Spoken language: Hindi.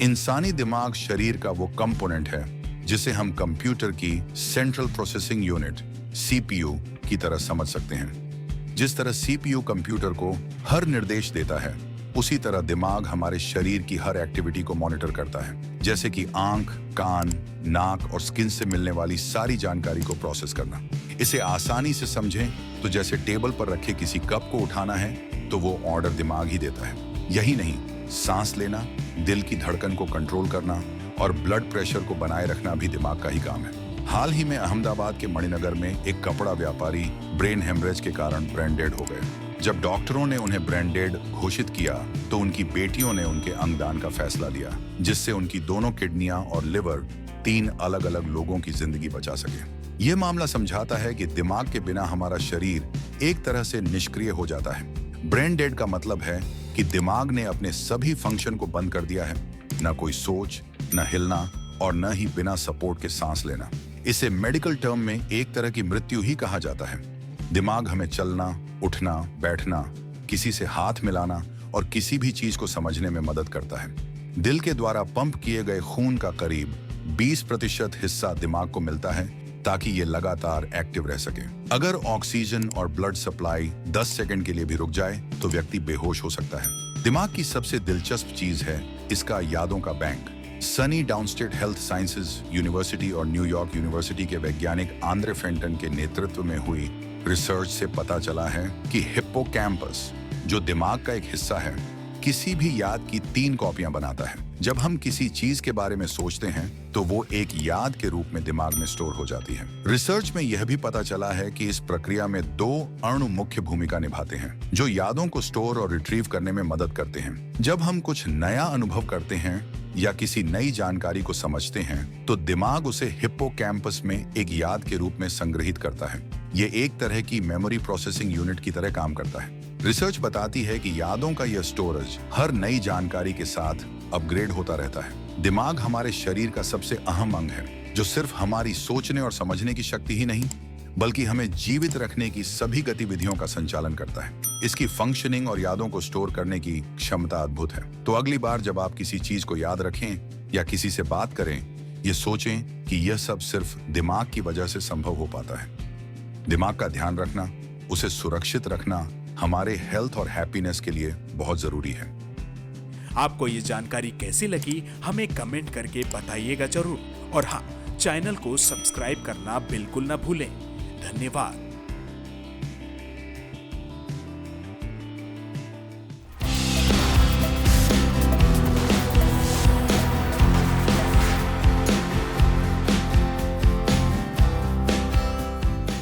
इंसानी दिमाग शरीर का वो कंपोनेंट है जिसे हम कंप्यूटर की सेंट्रल प्रोसेसिंग यूनिट सीपीयू की तरह समझ सकते हैं। जिस तरह सीपीयू कंप्यूटर को हर निर्देश देता है, उसी तरह दिमाग हमारे शरीर की हर एक्टिविटी को मॉनिटर करता है, जैसे कि आंख, कान, नाक और स्किन से मिलने वाली सारी जानकारी को प्रोसेस करना। इसे आसानी से समझें तो जैसे टेबल पर रखे किसी कप को उठाना है तो वो ऑर्डर दिमाग ही देता है। यही नहीं, सांस लेना, दिल की धड़कन को कंट्रोल करना और ब्लड प्रेशर को बनाए रखना भी दिमाग का ही काम है। हाल ही में अहमदाबाद के मणिनगर में एक कपड़ा व्यापारी ब्रेन हेमरेज के कारण ब्रेन डेड हो गए। जब डॉक्टरों ने उन्हें ब्रेन डेड घोषित किया तो उनकी बेटियों ने उनके अंगदान का फैसला लिया, जिससे उनकी दोनों किडनियां और लिवर 3 अलग-अलग लोगों की जिंदगी बचा सके। ये मामला समझाता है कि दिमाग के बिना हमारा शरीर एक तरह से निष्क्रिय हो जाता है। ब्रेन डेड का मतलब है कि दिमाग ने अपने सभी फंक्शन को बंद कर दिया है, न कोई सोच, न हिलना और न ही बिना सपोर्ट के सांस लेना। इसे मेडिकल टर्म में एक तरह की मृत्यु ही कहा जाता है। दिमाग हमें चलना, उठना, बैठना, किसी से हाथ मिलाना और किसी भी चीज को समझने में मदद करता है। दिल के द्वारा पंप किए गए खून का करीब 20% हिस्सा दिमाग को मिलता है ताकि ये लगातार एक्टिव रह सके। अगर ऑक्सीजन और ब्लड सप्लाई 10 सेकंड के लिए भी रुक जाए तो व्यक्ति बेहोश हो सकता है। दिमाग की सबसे दिलचस्प चीज है इसका यादों का bank. SUNY downstate health sciences university और न्यूयॉर्क यूनिवर्सिटी के वैज्ञानिक आंद्रे फेंटन के नेतृत्व में हुई रिसर्च से पता चला है कि हिप्पोकैम्पस, जो दिमाग का एक हिस्सा है, किसी भी याद की 3 कॉपियां बनाता है। जब हम किसी चीज के बारे में सोचते हैं तो वो एक याद के रूप में दिमाग में स्टोर हो जाती है। रिसर्च में यह भी पता चला है कि इस प्रक्रिया में 2 अणु मुख्य भूमिका निभाते हैं, जो यादों को स्टोर और रिट्रीव करने में मदद करते हैं। जब हम कुछ नया अनुभव करते हैं या किसी नई जानकारी को समझते हैं तो दिमाग उसे हिप्पोकैम्पस में एक याद के रूप में संग्रहित करता है। ये एक तरह की मेमोरी प्रोसेसिंग यूनिट की तरह काम करता है। रिसर्च बताती है कि यादों का यह स्टोरेज हर नई जानकारी के साथ अपग्रेड होता रहता है। दिमाग हमारे शरीर का सबसे अहम अंग है, जो सिर्फ हमारी सोचने और समझने की शक्ति ही नहीं, बल्कि हमें जीवित रखने की सभी गतिविधियों का संचालन करता है। इसकी फंक्शनिंग और यादों को स्टोर करने की क्षमता अद्भुत है। तो अगली बार जब आप किसी चीज को याद रखें या किसी से बात करें, ये सोचें कि यह सब सिर्फ दिमाग की वजह से संभव हो पाता है। दिमाग का ध्यान रखना, उसे सुरक्षित रखना हमारे हेल्थ और हैप्पीनेस के लिए बहुत जरूरी है। आपको ये जानकारी कैसी लगी हमें कमेंट करके बताइएगा जरूर। और हाँ, चैनल को सब्सक्राइब करना बिल्कुल ना भूलें। धन्यवाद।